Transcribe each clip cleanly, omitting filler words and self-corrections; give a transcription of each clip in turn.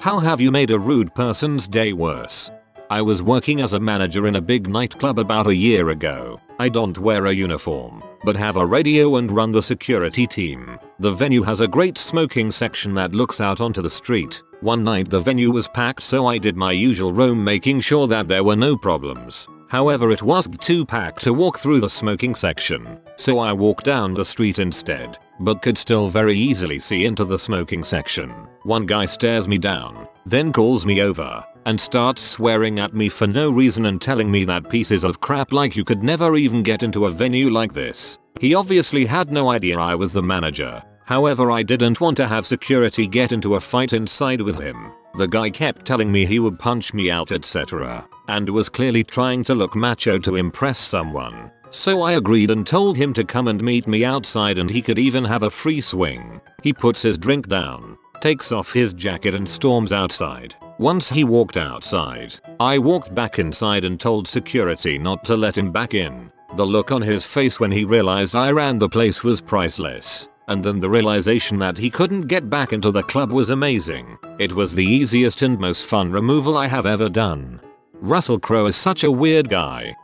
How have you made a rude person's day worse? I was working as a manager in a big nightclub about a year ago. I don't wear a uniform, but have a radio and run the security team. The venue has a great smoking section that looks out onto the street. One night the venue was packed, so I did my usual roam making sure that there were no problems. However, it was too packed to walk through the smoking section, so I walked down the street instead, but could still very easily see into the smoking section. One guy stares me down, then calls me over, and starts swearing at me for no reason and telling me that pieces of crap like you could never even get into a venue like this. He obviously had no idea I was the manager. However, I didn't want to have security get into a fight inside with him. The guy kept telling me he would punch me out, etc., and was clearly trying to look macho to impress someone. So I agreed and told him to come and meet me outside and he could even have a free swing. He puts his drink down, takes off his jacket and storms outside. Once he walked outside, I walked back inside and told security not to let him back in. The look on his face when he realized I ran the place was priceless. And then the realization that he couldn't get back into the club was amazing. It was the easiest and most fun removal I have ever done. Russell Crowe is such a weird guy.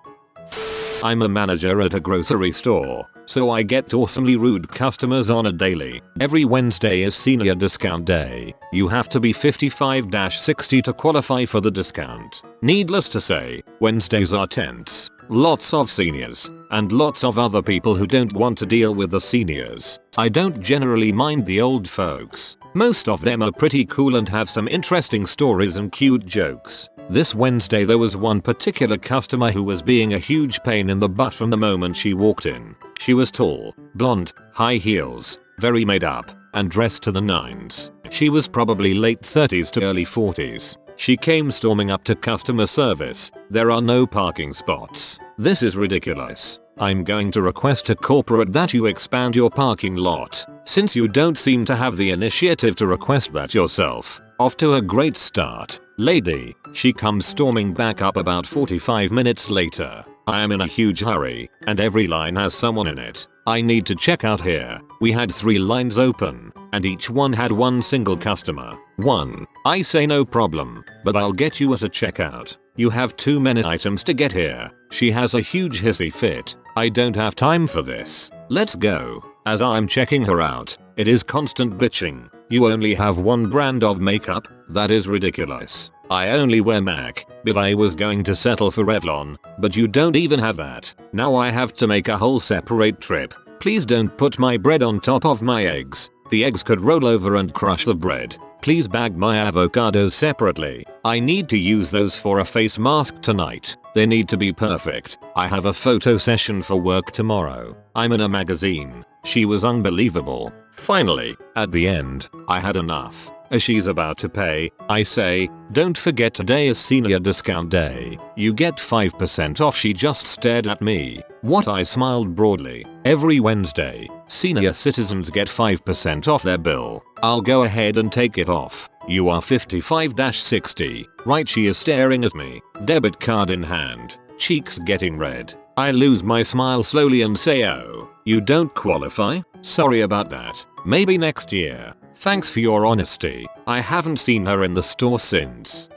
I'm a manager at a grocery store, so I get awesomely rude customers on a daily. Every Wednesday is senior discount day. You have to be 55-60 to qualify for the discount. Needless to say, Wednesdays are tense. Lots of seniors, and lots of other people who don't want to deal with the seniors. I don't generally mind the old folks. Most of them are pretty cool and have some interesting stories and cute jokes. This Wednesday there was one particular customer who was being a huge pain in the butt from the moment she walked in. She was tall, blonde, high heels, very made up, and dressed to the nines. She was probably late 30s to early 40s. She came storming up to customer service. There are no parking spots. This is ridiculous. I'm going to request to corporate that you expand your parking lot, since you don't seem to have the initiative to request that yourself. Off to a great start, lady. She comes storming back up about 45 minutes later. I am in a huge hurry, and every line has someone in it. I need to check out here. We had 3 lines open, and each one had one single customer. I say no problem, but I'll get you at a checkout. You have too many items to get here. She has a huge hissy fit. I don't have time for this. Let's go. As I'm checking her out, it is constant bitching. You only have one brand of makeup? That is ridiculous. I only wear MAC, but I was going to settle for Revlon, but you don't even have that. Now I have to make a whole separate trip. Please don't put my bread on top of my eggs. The eggs could roll over and crush the bread. Please bag my avocados separately. I need to use those for a face mask tonight. They need to be perfect. I have a photo session for work tomorrow. I'm in a magazine. She was unbelievable. Finally, at the end, I had enough. As she's about to pay, I say, don't forget today is senior discount day. You get 5% off. She just stared at me. What? I smiled broadly. Every Wednesday, senior citizens get 5% off their bill. I'll go ahead and take it off. You are 55-60, right? She is staring at me, debit card in hand, cheeks getting red. I lose my smile slowly and say, oh, you don't qualify? Sorry about that. Maybe next year. Thanks for your honesty. I haven't seen her in the store since.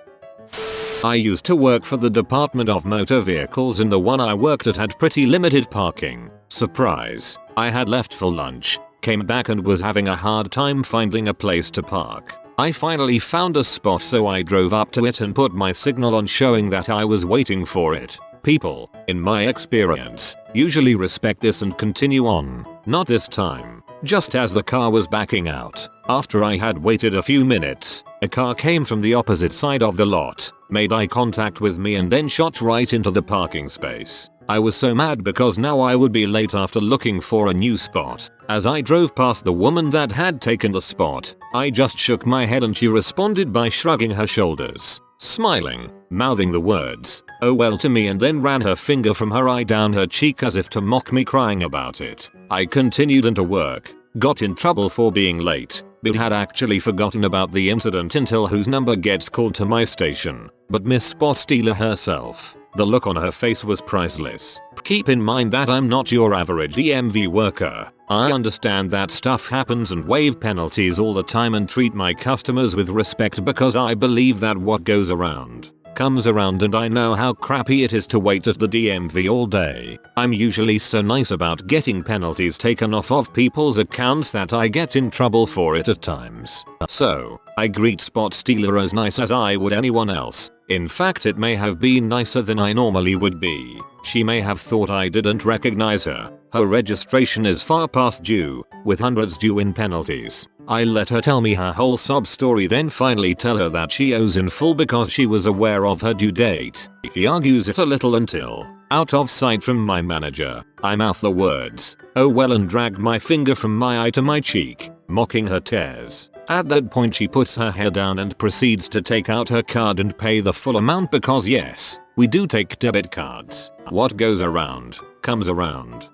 I used to work for the Department of Motor Vehicles and the one I worked at had pretty limited parking. Surprise. I had left for lunch, came back and was having a hard time finding a place to park. I finally found a spot, so I drove up to it and put my signal on showing that I was waiting for it. People, in my experience, usually respect this and continue on. Not this time. Just as the car was backing out, after I had waited a few minutes, a car came from the opposite side of the lot, made eye contact with me and then shot right into the parking space. I was so mad because now I would be late after looking for a new spot. As I drove past the woman that had taken the spot, I just shook my head and she responded by shrugging her shoulders, smiling, mouthing the words, "Oh well" to me, and then ran her finger from her eye down her cheek as if to mock me crying about it. I continued into work, got in trouble for being late, but had actually forgotten about the incident until whose number gets called to my station. But Miss Spot Stealer herself, the look on her face was priceless. Keep in mind that I'm not your average EMV worker. I understand that stuff happens and waive penalties all the time and treat my customers with respect because I believe that what goes around comes around, and I know how crappy it is to wait at the DMV all day. I'm usually so nice about getting penalties taken off of people's accounts that I get in trouble for it at times. So, I greet Spot Stealer as nice as I would anyone else. In fact, it may have been nicer than I normally would be. She may have thought I didn't recognize her. Her registration is far past due, with hundreds due in penalties. I let her tell me her whole sob story, then finally tell her that she owes in full because she was aware of her due date. He argues it a little until, out of sight from my manager, I mouth the words, "Oh well," and drag my finger from my eye to my cheek, mocking her tears. At that point she puts her hair down and proceeds to take out her card and pay the full amount because yes, we do take debit cards. What goes around, comes around.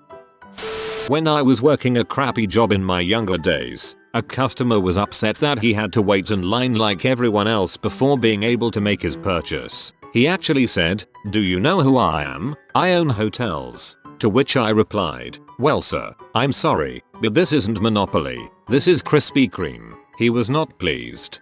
When I was working a crappy job in my younger days, a customer was upset that he had to wait in line like everyone else before being able to make his purchase. He actually said, "Do you know who I am? I own hotels." To which I replied, "Well sir, I'm sorry, but this isn't Monopoly, this is Krispy Kreme." He was not pleased.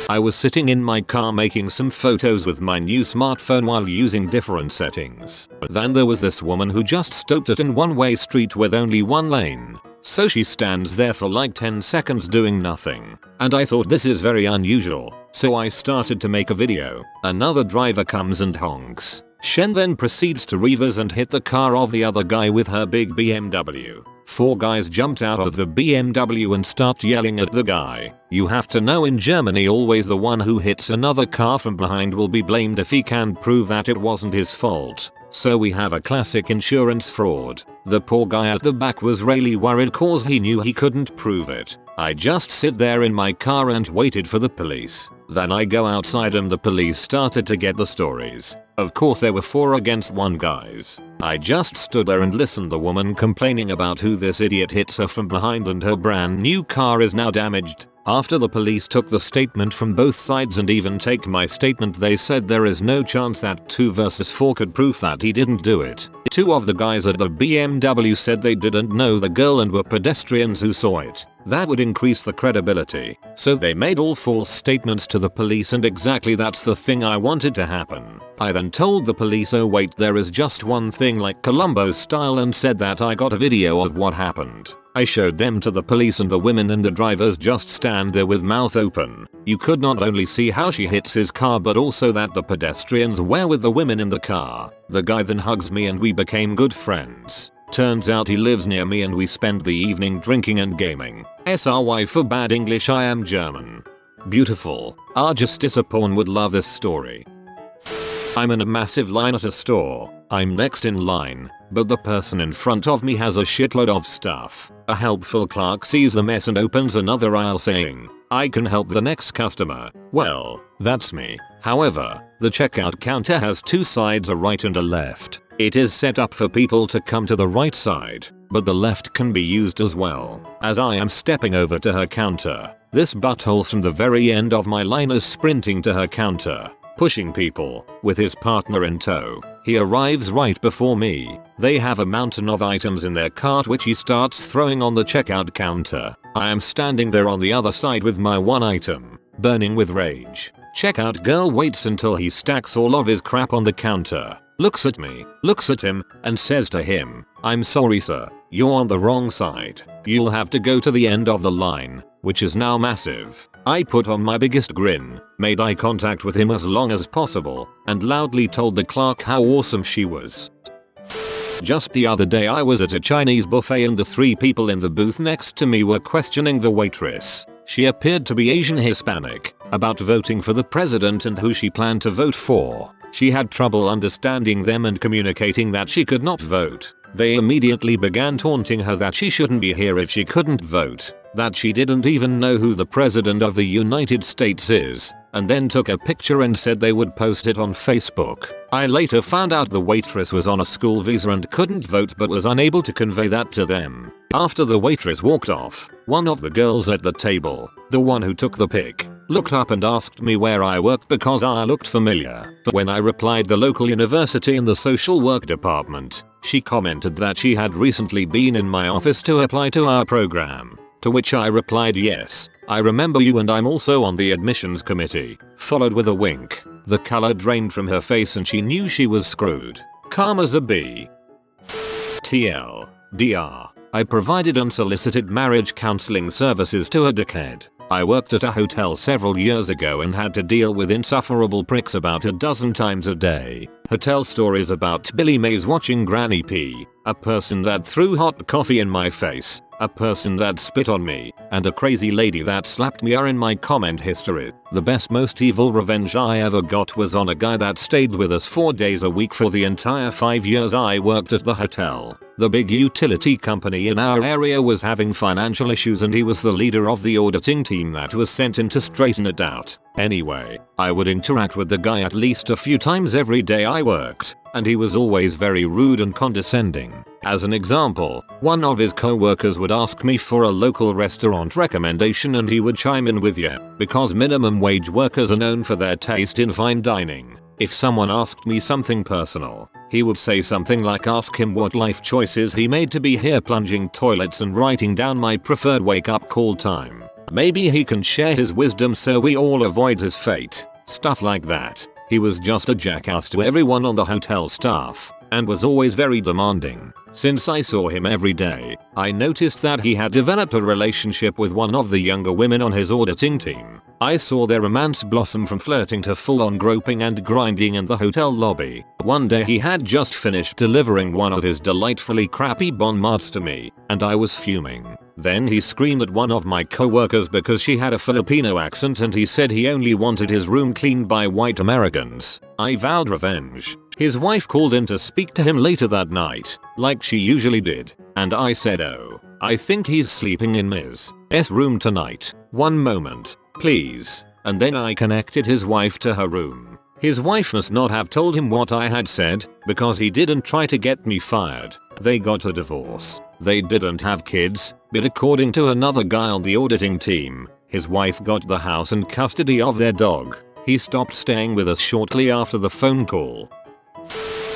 I was sitting in my car making some photos with my new smartphone while using different settings. Then there was this woman who just stopped at an one-way street with only one lane. So she stands there for like 10 seconds doing nothing. And I thought this is very unusual. So I started to make a video. Another driver comes and honks. Shen then proceeds to reverse and hit the car of the other guy with her big BMW. 4 guys jumped out of the BMW and start yelling at the guy. You have to know, in Germany always the one who hits another car from behind will be blamed if he can prove that it wasn't his fault. So we have a classic insurance fraud. The poor guy at the back was really worried cause he knew he couldn't prove it. I just sit there in my car and waited for the police. Then I go outside and the police started to get the stories. Of course there were 4 against 1 guys. I just stood there and listened the woman complaining about who this idiot hits her from behind and her brand new car is now damaged. After the police took the statement from both sides and even take my statement, they said there is no chance that 2 versus 4 could prove that he didn't do it. 2 of the guys at the BMW said they didn't know the girl and were pedestrians who saw it. That would increase the credibility. So they made all false statements to the police, and exactly that's the thing I wanted to happen. I then told the police, oh wait, there is just one thing, like Columbo style, and said that I got a video of what happened. I showed them to the police and the women and the drivers just stand there with mouth open. You could not only see how she hits his car but also that the pedestrians were with the women in the car. The guy then hugs me and we became good friends. Turns out he lives near me and we spend the evening drinking and gaming. SRY for bad English, I am German. Beautiful. Our Justice Porn would love this story. I'm in a massive line at a store. I'm next in line, but the person in front of me has a shitload of stuff. A helpful clerk sees the mess and opens another aisle saying, I can help the next customer. Well, that's me. However, the checkout counter has 2 sides, a right and a left. It is set up for people to come to the right side, but the left can be used as well. As I am stepping over to her counter, this butthole from the very end of my line is sprinting to her counter, pushing people, with his partner in tow. He arrives right before me. They have a mountain of items in their cart which he starts throwing on the checkout counter. I am standing there on the other side with my one item, burning with rage. Checkout girl waits until he stacks all of his crap on the counter, looks at me, looks at him, and says to him, I'm sorry sir, you're on the wrong side. You'll have to go to the end of the line, which is now massive. I put on my biggest grin, made eye contact with him as long as possible, and loudly told the clerk how awesome she was. Just the other day I was at a Chinese buffet and the 3 people in the booth next to me were questioning the waitress. She appeared to be Asian Hispanic, about voting for the president and who she planned to vote for. She had trouble understanding them and communicating that she could not vote. They immediately began taunting her that she shouldn't be here if she couldn't vote, that she didn't even know who the president of the United States is, and then took a picture and said they would post it on Facebook. I later found out the waitress was on a school visa and couldn't vote but was unable to convey that to them. After the waitress walked off, one of the girls at the table, the one who took the pic, looked up and asked me where I worked because I looked familiar. But when I replied the local university in the social work department, she commented that she had recently been in my office to apply to our program. To which I replied, yes, I remember you and I'm also on the admissions committee, followed with a wink. The color drained from her face and she knew she was screwed. Calm as a bee. TLDR. I provided unsolicited marriage counseling services to a dickhead. I worked at a hotel several years ago and had to deal with insufferable pricks about a dozen times a day. Hotel stories about Billy Mays watching Granny pee, a person that threw hot coffee in my face, a person that spit on me, and a crazy lady that slapped me are in my comment history. The best most evil revenge I ever got was on a guy that stayed with us 4 days a week for the entire 5 years I worked at the hotel. The big utility company in our area was having financial issues and he was the leader of the auditing team that was sent in to straighten it out. Anyway, I would interact with the guy at least a few times every day I worked, and he was always very rude and condescending. As an example, one of his co-workers would ask me for a local restaurant recommendation and he would chime in with yeah, because minimum wage workers are known for their taste in fine dining. If someone asked me something personal, he would say something like ask him what life choices he made to be here plunging toilets and writing down my preferred wake up call time. Maybe he can share his wisdom so we all avoid his fate. Stuff like that. He was just a jackass to everyone on the hotel staff, and was always very demanding. Since I saw him every day, I noticed that he had developed a relationship with one of the younger women on his auditing team. I saw their romance blossom from flirting to full-on groping and grinding in the hotel lobby. One day he had just finished delivering one of his delightfully crappy bon mots to me, and I was fuming. Then he screamed at one of my co-workers because she had a Filipino accent and he said he only wanted his room cleaned by white Americans. I vowed revenge. His wife called in to speak to him later that night, like she usually did, and I said, oh, I think he's sleeping in Ms. S room tonight. One moment, please. And then I connected his wife to her room. His wife must not have told him what I had said, because he didn't try to get me fired. They got a divorce. They didn't have kids, but according to another guy on the auditing team, his wife got the house and custody of their dog. He stopped staying with us shortly after the phone call.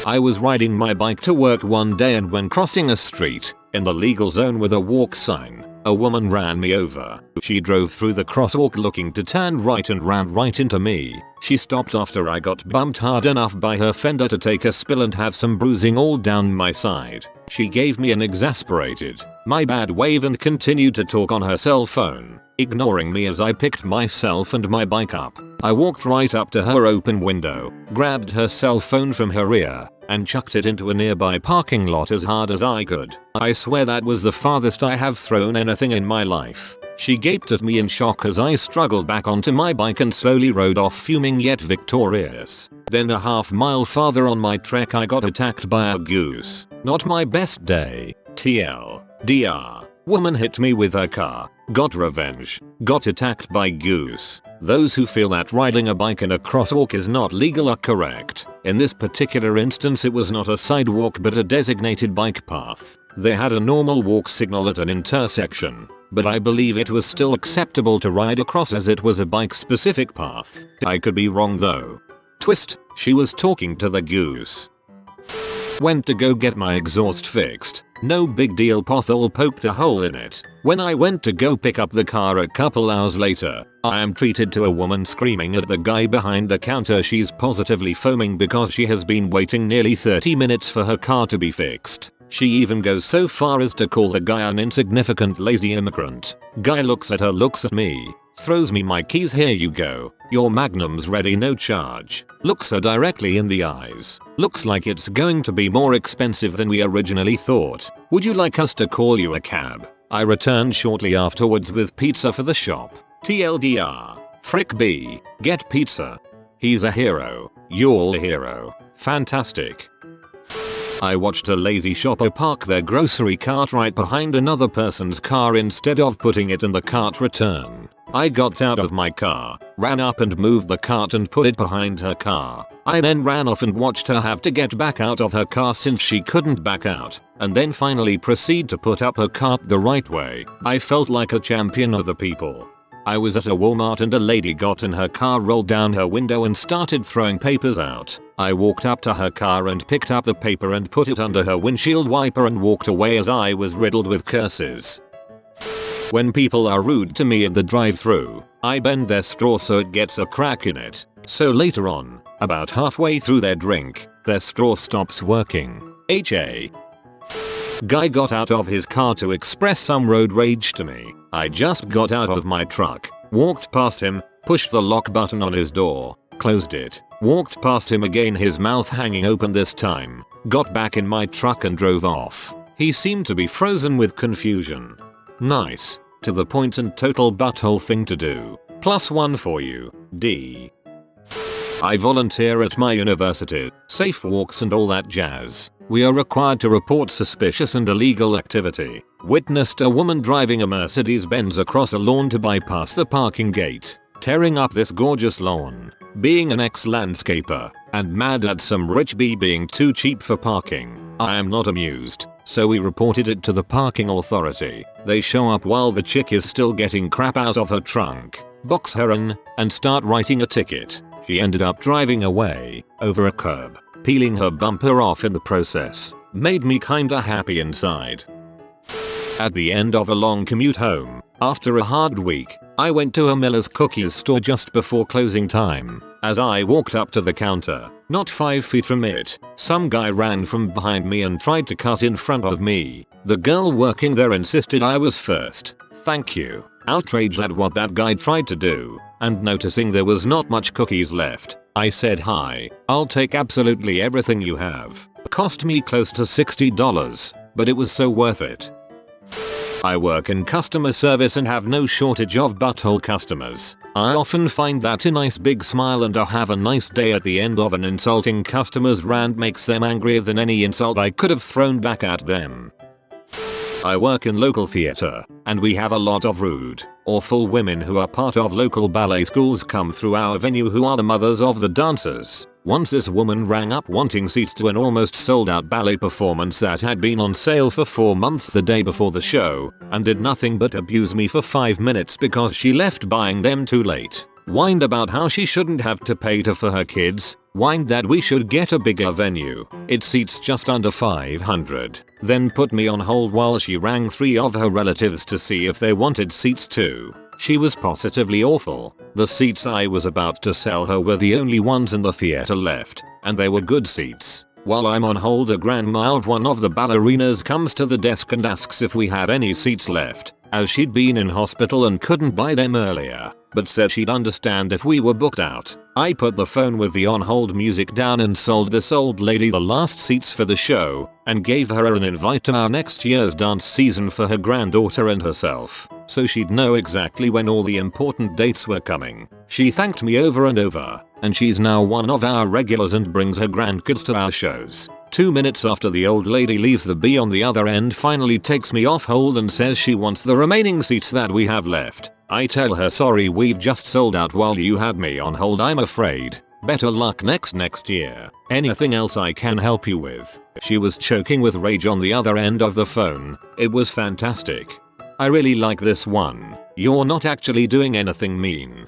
I was riding my bike to work one day and when crossing a street, in the legal zone with a walk sign, a woman ran me over. She drove through the crosswalk looking to turn right and ran right into me. She stopped after I got bumped hard enough by her fender to take a spill and have some bruising all down my side. She gave me an exasperated, my bad wave and continued to talk on her cell phone, ignoring me as I picked myself and my bike up. I walked right up to her open window, grabbed her cell phone from her ear, and chucked it into a nearby parking lot as hard as I could. I swear that was the farthest I have thrown anything in my life. She gaped at me in shock as I struggled back onto my bike and slowly rode off fuming yet victorious. Then a half-mile farther on my trek I got attacked by a goose. Not my best day. TLDR. Woman hit me with her car. Got revenge. Got attacked by goose. Those who feel that riding a bike in a crosswalk is not legal are correct. In this particular instance it was not a sidewalk but a designated bike path. They had a normal walk signal at an intersection, but I believe it was still acceptable to ride across as it was a bike specific path. I could be wrong though. Twist, she was talking to the goose. Went to go get my exhaust fixed. No big deal, pothole poked a hole in it. When I went to go pick up the car a couple hours later, I am treated to a woman screaming at the guy behind the counter she's positively foaming because she has been waiting nearly 30 minutes for her car to be fixed. She even goes so far as to call the guy an insignificant lazy immigrant. Guy looks at her, looks at me, throws me my keys, here you go. Your magnum's ready, no charge. Looks her directly in the eyes. Looks like it's going to be more expensive than we originally thought. Would you like us to call you a cab? I returned shortly afterwards with pizza for the shop. TLDR. Frick B. Get pizza. He's a hero. You're a hero. Fantastic. I watched a lazy shopper park their grocery cart right behind another person's car instead of putting it in the cart return. I got out of my car, ran up and moved the cart and put it behind her car. I then ran off and watched her have to get back out of her car since she couldn't back out, and then finally proceed to put up her cart the right way. I felt like a champion of the people. I was at a Walmart and a lady got in her car, rolled down her window and started throwing papers out. I walked up to her car and picked up the paper and put it under her windshield wiper and walked away as I was riddled with curses. When people are rude to me at the drive-thru, I bend their straw so it gets a crack in it. So later on, about halfway through their drink, their straw stops working. HA. Guy got out of his car to express some road rage to me. I just got out of my truck, walked past him, pushed the lock button on his door, closed it, walked past him again, his mouth hanging open this time, got back in my truck and drove off. He seemed to be frozen with confusion. Nice, to the point and total butthole thing to do. +1 for you, D. I volunteer at my university, safe walks and all that jazz. We are required to report suspicious and illegal activity. Witnessed a woman driving a Mercedes-Benz across a lawn to bypass the parking gate, tearing up this gorgeous lawn. Being an ex-landscaper, and mad at some rich bee being too cheap for parking, I am not amused, so we reported it to the parking authority. They show up while the chick is still getting crap out of her trunk, box her in, and start writing a ticket. She ended up driving away, over a curb, peeling her bumper off in the process. Made me kinda happy inside. At the end of a long commute home, after a hard week, I went to a Miller's Cookies store just before closing time. As I walked up to the counter, not 5 feet from it, some guy ran from behind me and tried to cut in front of me. The girl working there insisted I was first. Thank you. Outraged at what that guy tried to do, and noticing there was not much cookies left, I said, "Hi, I'll take absolutely everything you have." Cost me close to $60, but it was so worth it. I work in customer service and have no shortage of butthole customers. I often find that a nice big smile and a "have a nice day" at the end of an insulting customer's rant makes them angrier than any insult I could have thrown back at them. I work in local theater, and we have a lot of rude, awful women who are part of local ballet schools come through our venue who are the mothers of the dancers. Once this woman rang up wanting seats to an almost sold out ballet performance that had been on sale for 4 months the day before the show, and did nothing but abuse me for 5 minutes because she left buying them too late. Whined about how she shouldn't have to pay for her kids, whined that we should get a bigger venue, it seats just under 500, then put me on hold while she rang 3 of her relatives to see if they wanted seats too. She was positively awful. The seats I was about to sell her were the only ones in the theater left, and they were good seats. While I'm on hold, a grandma of one of the ballerinas comes to the desk and asks if we have any seats left, as she'd been in hospital and couldn't buy them earlier, but said she'd understand if we were booked out. I put the phone with the on-hold music down and sold this old lady the last seats for the show, and gave her an invite to our next year's dance season for her granddaughter and herself, so she'd know exactly when all the important dates were coming. She thanked me over and over, and she's now one of our regulars and brings her grandkids to our shows. 2 minutes after the old lady leaves, the bee on the other end finally takes me off hold and says she wants the remaining seats that we have left. I tell her, "Sorry, we've just sold out while you had me on hold, I'm afraid. Better luck next year. Anything else I can help you with?" She was choking with rage on the other end of the phone. It was fantastic. I really like this one. You're not actually doing anything mean.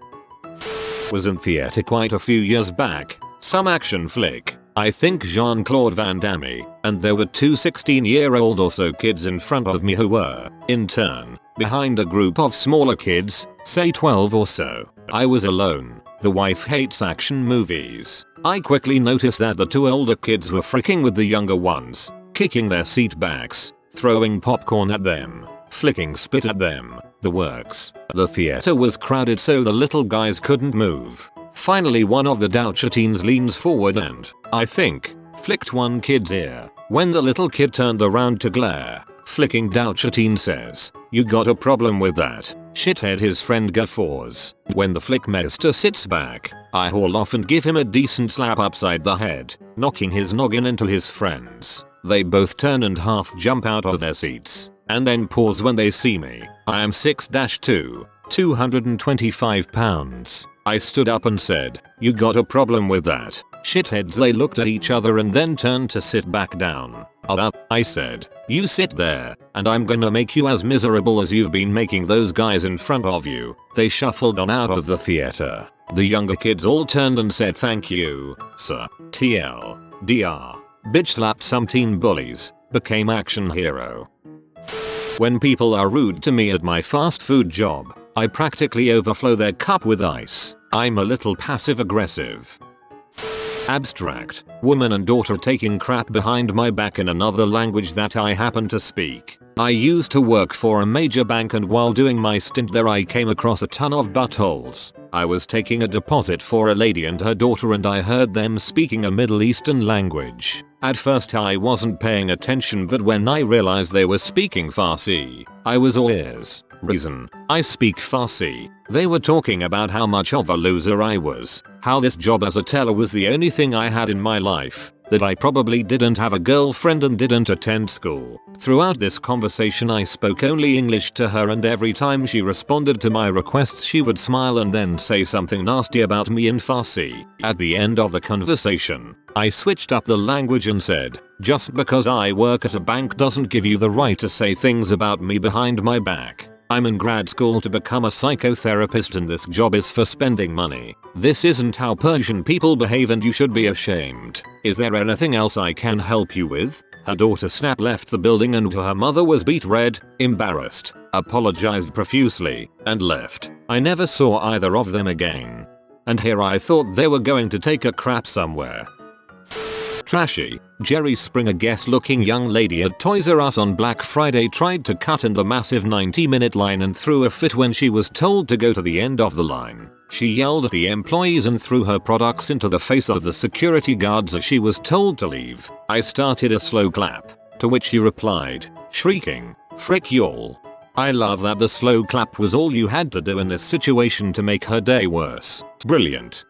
Was in theater quite a few years back. Some action flick. I think Jean-Claude Van Damme, and there were 2 16-year-old or so kids in front of me who were, in turn, behind a group of smaller kids, say 12 or so. I was alone. The wife hates action movies. I quickly noticed that the 2 older kids were freaking with the younger ones, kicking their seat backs, throwing popcorn at them, flicking spit at them, the works. The theater was crowded so the little guys couldn't move. Finally, one of the Doucher teens leans forward and, I think, flicked one kid's ear. When the little kid turned around to glare, flicking Doucher teen says, "You got a problem with that, shithead?" His friend guffaws. When the flickmaster sits back, I haul off and give him a decent slap upside the head, knocking his noggin into his friends. They both turn and half jump out of their seats, and then pause when they see me. I am 6'2", 225 pounds. I stood up and said, "You got a problem with that, shitheads?" They looked at each other and then turned to sit back down. I said. You sit there, and I'm gonna make you as miserable as you've been making those guys in front of you. They shuffled on out of the theater. The younger kids all turned and said thank you, sir. TLDR. Bitch slapped some teen bullies. Became action hero. When people are rude to me at my fast food job, I practically overflow their cup with ice. I'm a little passive aggressive. Abstract. Woman and daughter taking crap behind my back in another language that I happen to speak. I used to work for a major bank, and while doing my stint there I came across a ton of buttholes. I was taking a deposit for a lady and her daughter, and I heard them speaking a Middle Eastern language. At first I wasn't paying attention, but when I realized they were speaking Farsi, I was all ears. Reason: I speak Farsi. They were talking about how much of a loser I was, how this job as a teller was the only thing I had in my life, that I probably didn't have a girlfriend and didn't attend school. Throughout this conversation I spoke only English to her, and every time she responded to my requests she would smile and then say something nasty about me in Farsi. At the end of the conversation, I switched up the language and said, just because I work at a bank doesn't give you the right to say things about me behind my back. I'm in grad school to become a psychotherapist, and this job is for spending money. This isn't how Persian people behave, and you should be ashamed. Is there anything else I can help you with? Her daughter Snap left the building, and her mother was beet red, embarrassed, apologized profusely, and left. I never saw either of them again. And here I thought they were going to take a crap somewhere. Trashy. Jerry Springer guest looking young lady at Toys R Us on Black Friday tried to cut in the massive 90-minute line and threw a fit when she was told to go to the end of the line. She yelled at the employees and threw her products into the face of the security guards as she was told to leave. I started a slow clap, to which he replied, shrieking, "Frick y'all." I love that the slow clap was all you had to do in this situation to make her day worse. Brilliant.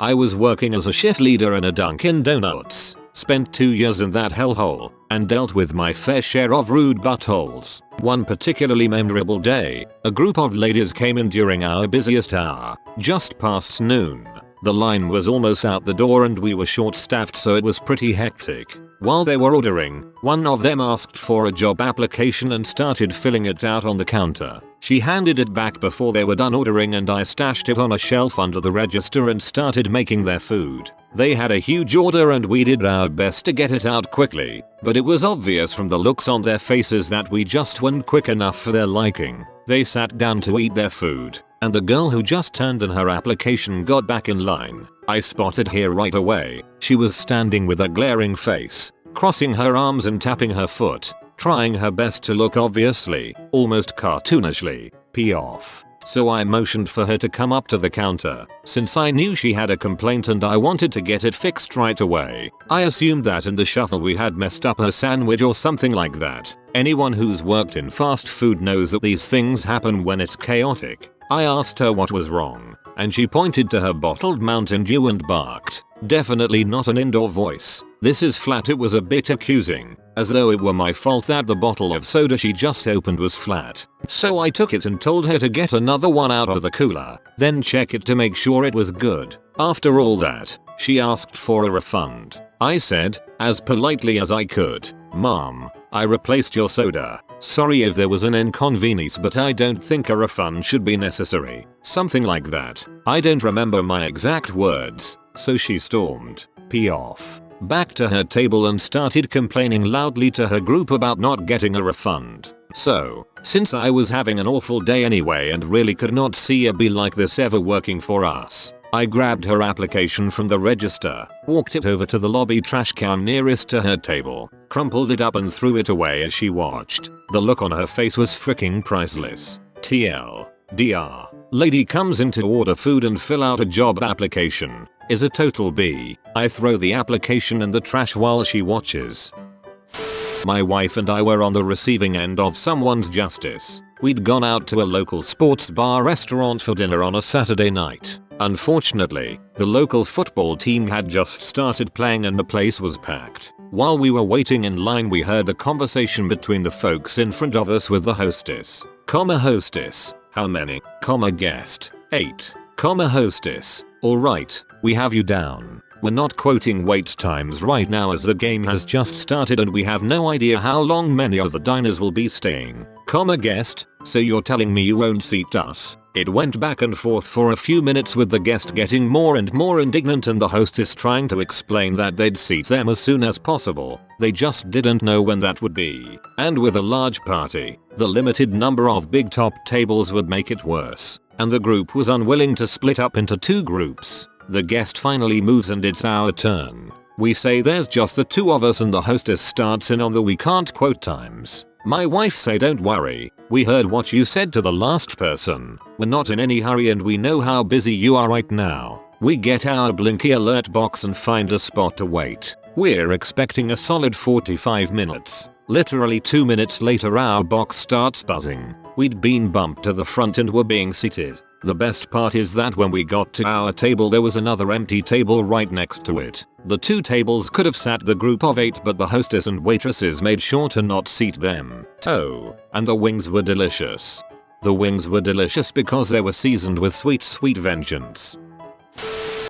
I was working as a shift leader in a Dunkin Donuts, spent 2 years in that hellhole, and dealt with my fair share of rude buttholes. One particularly memorable day, a group of ladies came in during our busiest hour, just past noon. The line was almost out the door and we were short-staffed, so it was pretty hectic. While they were ordering, one of them asked for a job application and started filling it out on the counter. She handed it back before they were done ordering, and I stashed it on a shelf under the register and started making their food. They had a huge order and we did our best to get it out quickly, but it was obvious from the looks on their faces that we just weren't quick enough for their liking. They sat down to eat their food, and the girl who just turned in her application got back in line. I spotted her right away. She was standing with a glaring face, crossing her arms and tapping her foot, trying her best to look obviously, almost cartoonishly, off. So I motioned for her to come up to the counter, since I knew she had a complaint and I wanted to get it fixed right away. I assumed that in the shuffle we had messed up her sandwich or something like that. Anyone who's worked in fast food knows that these things happen when it's chaotic. I asked her what was wrong, and she pointed to her bottled Mountain Dew and barked. Definitely not an indoor voice. This is flat. It was a bit accusing, as though it were my fault that the bottle of soda she just opened was flat. So I took it and told her to get another one out of the cooler, then check it to make sure it was good. After all that, she asked for a refund. I said, as politely as I could, "Mom, I replaced your soda. Sorry if there was an inconvenience, but I don't think a refund should be necessary." Something like that. I don't remember my exact words. So she stormed off back to her table and started complaining loudly to her group about not getting a refund. So, since I was having an awful day anyway and really could not see a be like this ever working for us, I grabbed her application from the register, walked it over to the lobby trash can nearest to her table, crumpled it up and threw it away as she watched. The look on her face was freaking priceless. TLDR. Lady comes in to order food and fill out a job application. Is a total B. I throw the application in the trash while she watches. My wife and I were on the receiving end of someone's justice. We'd gone out to a local sports bar restaurant for dinner on a Saturday night. Unfortunately, the local football team had just started playing and the place was packed. While we were waiting in line, we heard a conversation between the folks in front of us with the hostess. Hostess. How many? Guest. 8. Hostess. Alright, we have you down. We're not quoting wait times right now as the game has just started and we have no idea how long many of the diners will be staying. Guest, so you're telling me you won't seat us? It went back and forth for a few minutes with the guest getting more and more indignant and the hostess trying to explain that they'd seat them as soon as possible. They just didn't know when that would be. And with a large party, the limited number of big top tables would make it worse. And the group was unwilling to split up into 2 groups. The guest finally moves and it's our turn. We say there's just the 2 of us and the hostess starts in on the we can't quote times. My wife say don't worry, we heard what you said to the last person. We're not in any hurry and we know how busy you are right now. We get our blinky alert box and find a spot to wait. We're expecting a solid 45 minutes. Literally 2 minutes later our box starts buzzing. We'd been bumped to the front and were being seated. The best part is that when we got to our table there was another empty table right next to it. The 2 tables could have sat the group of 8 but the hostess and waitresses made sure to not seat them. Oh, and the wings were delicious. The wings were delicious because they were seasoned with sweet vengeance.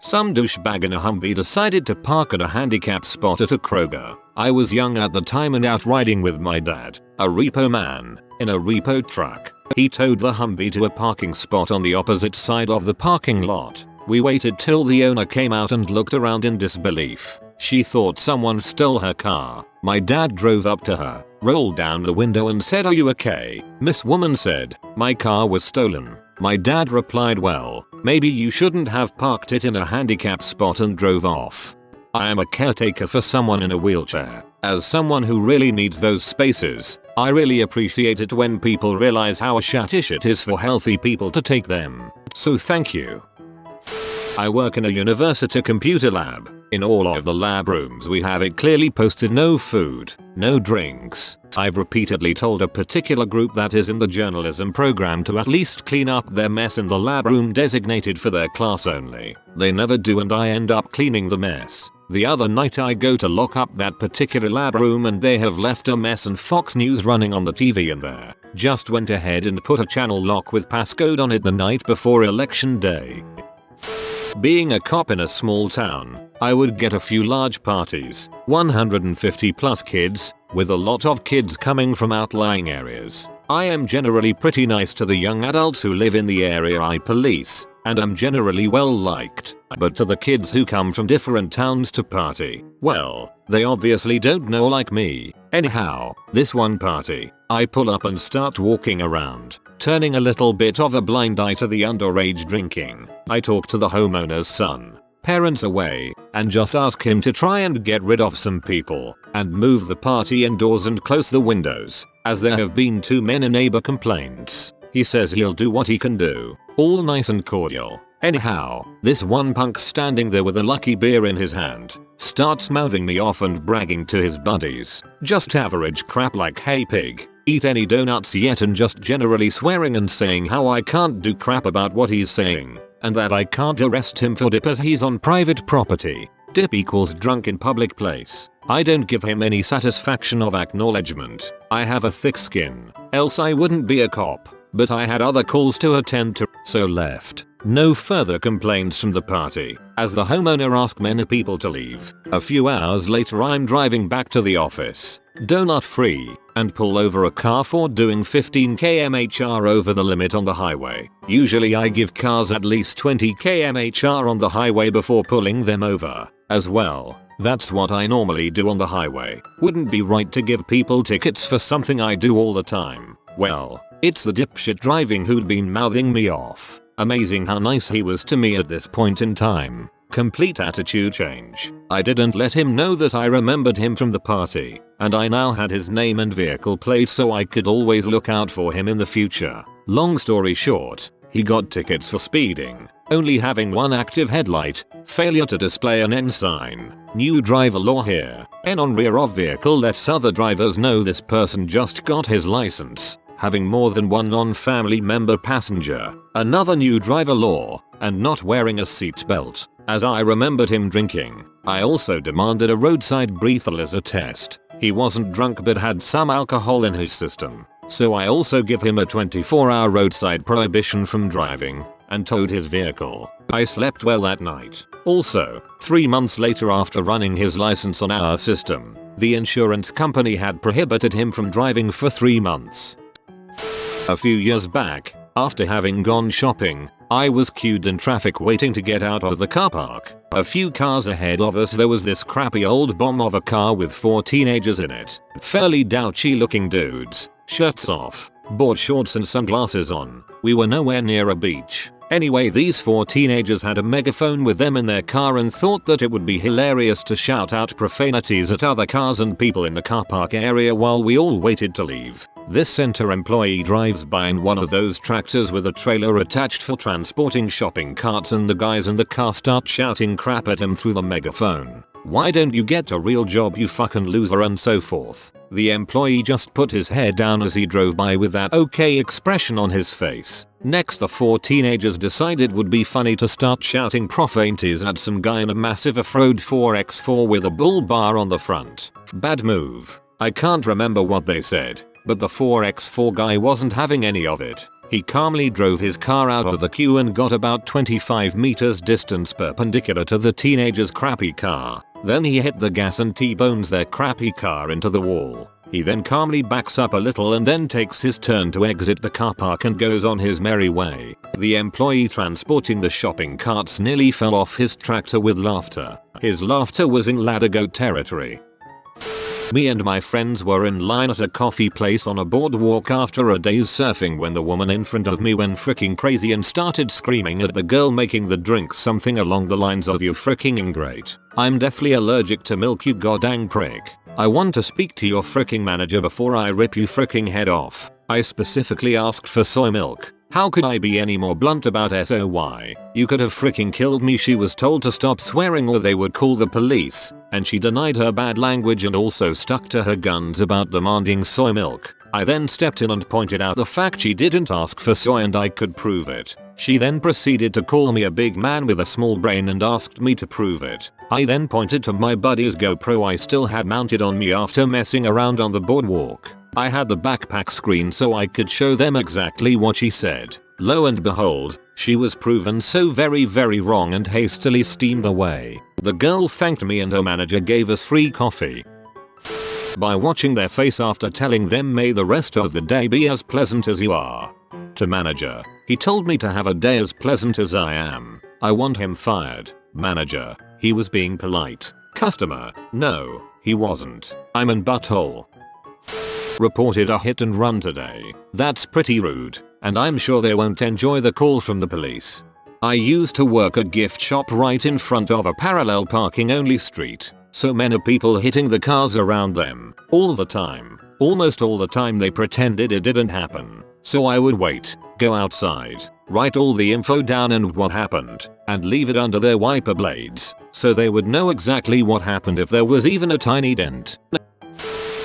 Some douchebag in a Humvee decided to park at a handicap spot at a Kroger. I was young at the time and out riding with my dad, a repo man, in a repo truck. He towed the Humvee to a parking spot on the opposite side of the parking lot. We waited till the owner came out and looked around in disbelief. She thought someone stole her car. My dad drove up to her, rolled down the window and said, "Are you okay?" Miss Woman said, "My car was stolen." My dad replied, "Well, maybe you shouldn't have parked it in a handicap spot," and drove off. I am a caretaker for someone in a wheelchair. As someone who really needs those spaces, I really appreciate it when people realize how shattish it is for healthy people to take them. So thank you. I work in a university computer lab. In all of the lab rooms we have it clearly posted no food, no drinks. I've repeatedly told a particular group that is in the journalism program to at least clean up their mess in the lab room designated for their class only. They never do and I end up cleaning the mess. The other night I go to lock up that particular lab room and they have left a mess and Fox News running on the TV in there. Just went ahead and put a channel lock with passcode on it the night before election day. Being a cop in a small town, I would get a few large parties, 150 plus kids, with a lot of kids coming from outlying areas. I am generally pretty nice to the young adults who live in the area I police, and I'm generally well liked. But to the kids who come from different towns to party, well, they obviously don't know like me. Anyhow, this one party, I pull up and start walking around, turning a little bit of a blind eye to the underage drinking. I talk to the homeowner's son, parents away, and just ask him to try and get rid of some people, and move the party indoors and close the windows, as there have been too many neighbor complaints. He says he'll do what he can do, all nice and cordial. Anyhow, this one punk standing there with a lucky beer in his hand, starts mouthing me off and bragging to his buddies. Just average crap like "Hey pig, eat any donuts yet?" and just generally swearing and saying how I can't do crap about what he's saying, and that I can't arrest him for dip as he's on private property. Dip equals drunk in public place. I don't give him any satisfaction of acknowledgement. I have a thick skin, else I wouldn't be a cop. But I had other calls to attend to, so left. No further complaints from the party, as the homeowner asked many people to leave. A few hours later I'm driving back to the office, donut free, and pull over a car for doing 15 km/h over the limit on the highway. Usually I give cars at least 20 km/h on the highway before pulling them over, as well. That's what I normally do on the highway. Wouldn't be right to give people tickets for something I do all the time. Well, it's the dipshit driving who'd been mouthing me off. Amazing how nice he was to me at this point in time. Complete attitude change. I didn't let him know that I remembered him from the party, and I now had his name and vehicle plate so I could always look out for him in the future. Long story short, he got tickets for speeding, only having one active headlight, failure to display an N sign. New driver law here. N on rear of vehicle lets other drivers know this person just got his license. Having more than one non-family member passenger. Another new driver law, and not wearing a seatbelt. As I remembered him drinking, I also demanded a roadside breathalyzer test. He wasn't drunk but had some alcohol in his system, so I also give him a 24-hour roadside prohibition from driving, and towed his vehicle. I slept well that night. Also, 3 months later after running his license on our system, the insurance company had prohibited him from driving for 3 months. A few years back, after having gone shopping, I was queued in traffic waiting to get out of the car park. A few cars ahead of us there was this crappy old bomb of a car with 4 teenagers in it. Fairly douchy looking dudes, shirts off, board shorts and sunglasses on. We were nowhere near a beach. Anyway, these 4 teenagers had a megaphone with them in their car and thought that it would be hilarious to shout out profanities at other cars and people in the car park area while we all waited to leave. This center employee drives by in one of those tractors with a trailer attached for transporting shopping carts, and the guys in the car start shouting crap at him through the megaphone. "Why don't you get a real job, you fucking loser," and so forth. The employee just put his head down as he drove by with that okay expression on his face. Next, the 4 teenagers decided it would be funny to start shouting profanities at some guy in a massive off-road 4x4 with a bull bar on the front. Bad move. I can't remember what they said, but the 4x4 guy wasn't having any of it. He calmly drove his car out of the queue and got about 25 meters distance perpendicular to the teenagers' crappy car. Then he hit the gas and T-bones their crappy car into the wall. He then calmly backs up a little and then takes his turn to exit the car park and goes on his merry way. The employee transporting the shopping carts nearly fell off his tractor with laughter. His laughter was in Ladigo territory. Me and my friends were in line at a coffee place on a boardwalk after a day's surfing when the woman in front of me went freaking crazy and started screaming at the girl making the drink something along the lines of "You freaking ingrate. I'm deathly allergic to milk, you goddamn prick. I want to speak to your freaking manager before I rip you freaking head off. I specifically asked for soy milk. How could I be any more blunt about SOY? You could have freaking killed me." She was told to stop swearing or they would call the police, and she denied her bad language and also stuck to her guns about demanding soy milk. I then stepped in and pointed out the fact she didn't ask for soy and I could prove it. She then proceeded to call me a big man with a small brain and asked me to prove it. I then pointed to my buddy's GoPro I still had mounted on me after messing around on the boardwalk. I had the backpack screen so I could show them exactly what she said. Lo and behold, she was proven so very wrong and hastily steamed away. The girl thanked me and her manager gave us free coffee. By watching their face after telling them may the rest of the day be as pleasant as you are. To manager, he told me to have a day as pleasant as I am. I want him fired. Manager, he was being polite. Customer, no, he wasn't. I'm in butthole. Reported a hit and run today. That's pretty rude, and I'm sure they won't enjoy the call from the police. I used to work a gift shop right in front of a parallel parking only street. So many people hitting the cars around them. All the time. Almost all the time they pretended it didn't happen. So I would wait, go outside, write all the info down and what happened, and leave it under their wiper blades, so they would know exactly what happened if there was even a tiny dent.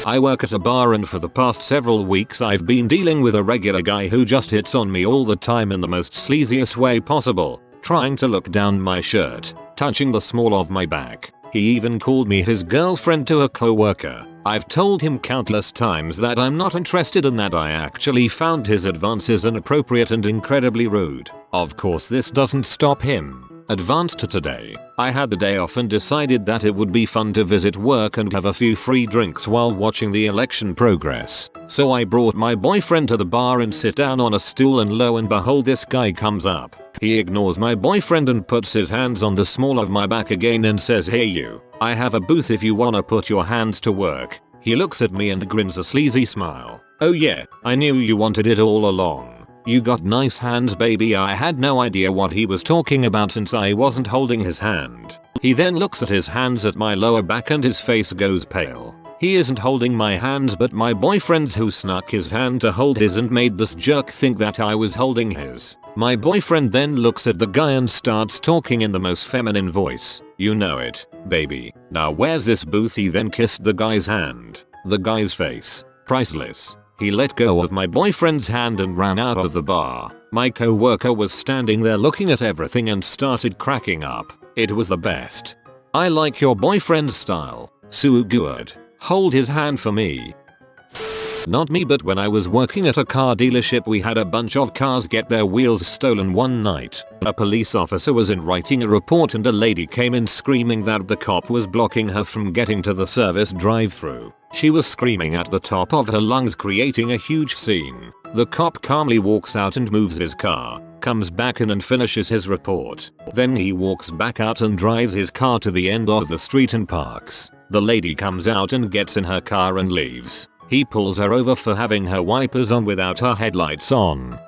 I work at a bar and for the past several weeks I've been dealing with a regular guy who just hits on me all the time in the most sleaziest way possible, trying to look down my shirt, touching the small of my back. He even called me his girlfriend to a coworker. I've told him countless times that I'm not interested and that I actually found his advances inappropriate and incredibly rude. Of course this doesn't stop him. Advanced to today, I had the day off and decided that it would be fun to visit work and have a few free drinks while watching the election progress. So I brought my boyfriend to the bar and sit down on a stool, and lo and behold this guy comes up. He ignores my boyfriend and puts his hands on the small of my back again and says, "Hey you, I have a booth if you wanna put your hands to work." He looks at me and grins a sleazy smile. "Oh yeah, I knew you wanted it all along. You got nice hands baby." I had no idea what he was talking about since I wasn't holding his hand. He then looks at his hands at my lower back and his face goes pale. He isn't holding my hands but my boyfriend's, who snuck his hand to hold his and made this jerk think that I was holding his. My boyfriend then looks at the guy and starts talking in the most feminine voice. "You know it, baby. Now where's this booth?" He then kissed the guy's hand. The guy's face, priceless. He let go of my boyfriend's hand and ran out of the bar. My coworker was standing there looking at everything and started cracking up. It was the best. "I like your boyfriend's style. So good. Hold his hand for me." Not me, but when I was working at a car dealership we had a bunch of cars get their wheels stolen one night. A police officer was in writing a report and a lady came in screaming that the cop was blocking her from getting to the service drive-thru. She was screaming at the top of her lungs, creating a huge scene. The cop calmly walks out and moves his car, comes back in and finishes his report. Then he walks back out and drives his car to the end of the street and parks. The lady comes out and gets in her car and leaves. He pulls her over for having her wipers on without her headlights on.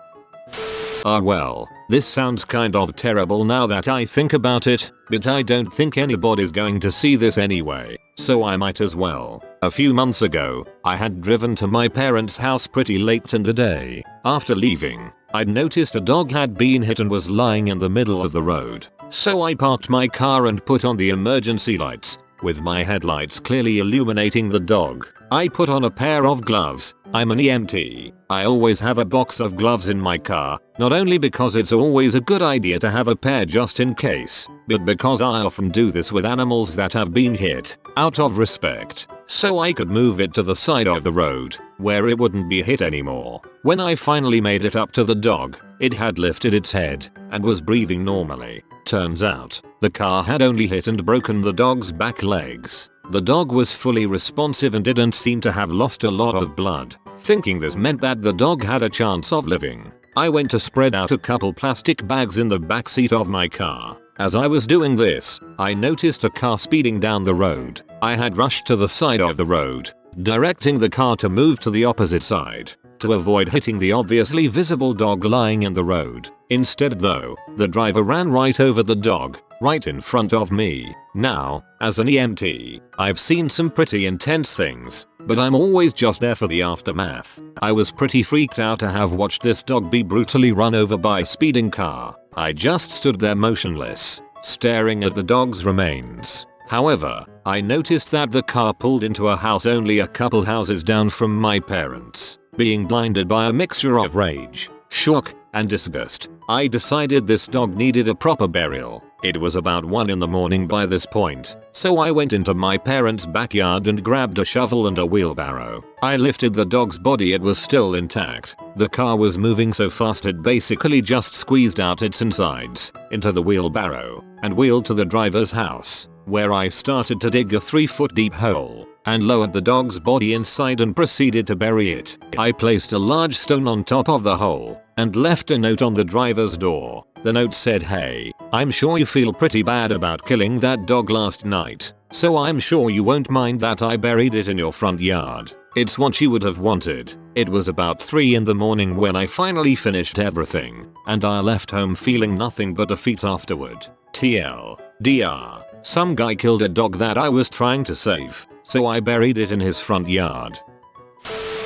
Well, this sounds kind of terrible now that I think about it, but I don't think anybody's going to see this anyway, so I might as well. A few months ago, I had driven to my parents' house pretty late in the day. After leaving, I'd noticed a dog had been hit and was lying in the middle of the road. So I parked my car and put on the emergency lights, with my headlights clearly illuminating the dog. I put on a pair of gloves. I'm an EMT. I always have a box of gloves in my car, not only because it's always a good idea to have a pair just in case, but because I often do this with animals that have been hit, out of respect, so I could move it to the side of the road, where it wouldn't be hit anymore. When I finally made it up to the dog, it had lifted its head, and was breathing normally. Turns out, the car had only hit and broken the dog's back legs. The dog was fully responsive and didn't seem to have lost a lot of blood. Thinking this meant that the dog had a chance of living, I went to spread out a couple plastic bags in the backseat of my car. As I was doing this, I noticed a car speeding down the road. I had rushed to the side of the road, directing the car to move to the opposite side, to avoid hitting the obviously visible dog lying in the road. Instead though, the driver ran right over the dog, right in front of me. Now, as an EMT, I've seen some pretty intense things, but I'm always just there for the aftermath. I was pretty freaked out to have watched this dog be brutally run over by a speeding car. I just stood there motionless, staring at the dog's remains. However, I noticed that the car pulled into a house only a couple houses down from my parents. Being blinded by a mixture of rage, shock, and disgust, I decided this dog needed a proper burial. It was about 1 in the morning by this point, so I went into my parents' backyard and grabbed a shovel and a wheelbarrow. I lifted the dog's body. It was still intact. The car was moving so fast it basically just squeezed out its insides into the wheelbarrow and wheeled to the driver's house, where I started to dig a 3-foot deep hole and lowered the dog's body inside and proceeded to bury it. I placed a large stone on top of the hole and left a note on the driver's door. The note said, "Hey, I'm sure you feel pretty bad about killing that dog last night, so I'm sure you won't mind that I buried it in your front yard. It's what you would have wanted." It was about 3 in the morning when I finally finished everything, and I left home feeling nothing but defeat afterward. TLDR, some guy killed a dog that I was trying to save, so I buried it in his front yard.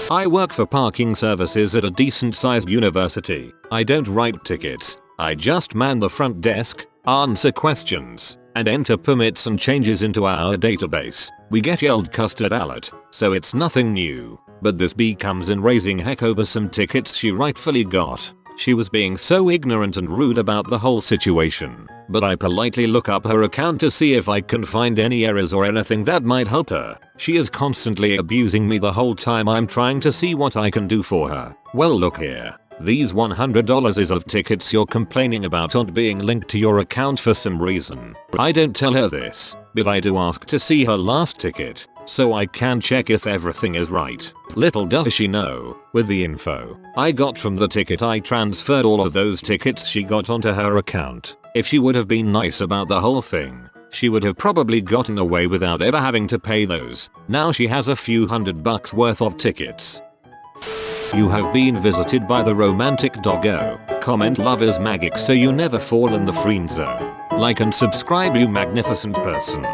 I work for parking services at a decent sized university. I don't write tickets. I just man the front desk, answer questions, and enter permits and changes into our database. We get yelled custard alert, so it's nothing new. But this bee comes in raising heck over some tickets she rightfully got. She was being so ignorant and rude about the whole situation, but I politely look up her account to see if I can find any errors or anything that might help her. She is constantly abusing me the whole time I'm trying to see what I can do for her. Well, look here. These $100 is of tickets you're complaining about aren't being linked to your account for some reason. I don't tell her this, but I do ask to see her last ticket, so I can check if everything is right. Little does she know, with the info I got from the ticket I transferred all of those tickets she got onto her account. If she would have been nice about the whole thing, she would have probably gotten away without ever having to pay those. Now she has a few $100 worth of tickets. You have been visited by the romantic doggo. Comment love is magic so you never fall in the friend zone. Like and subscribe, you magnificent person.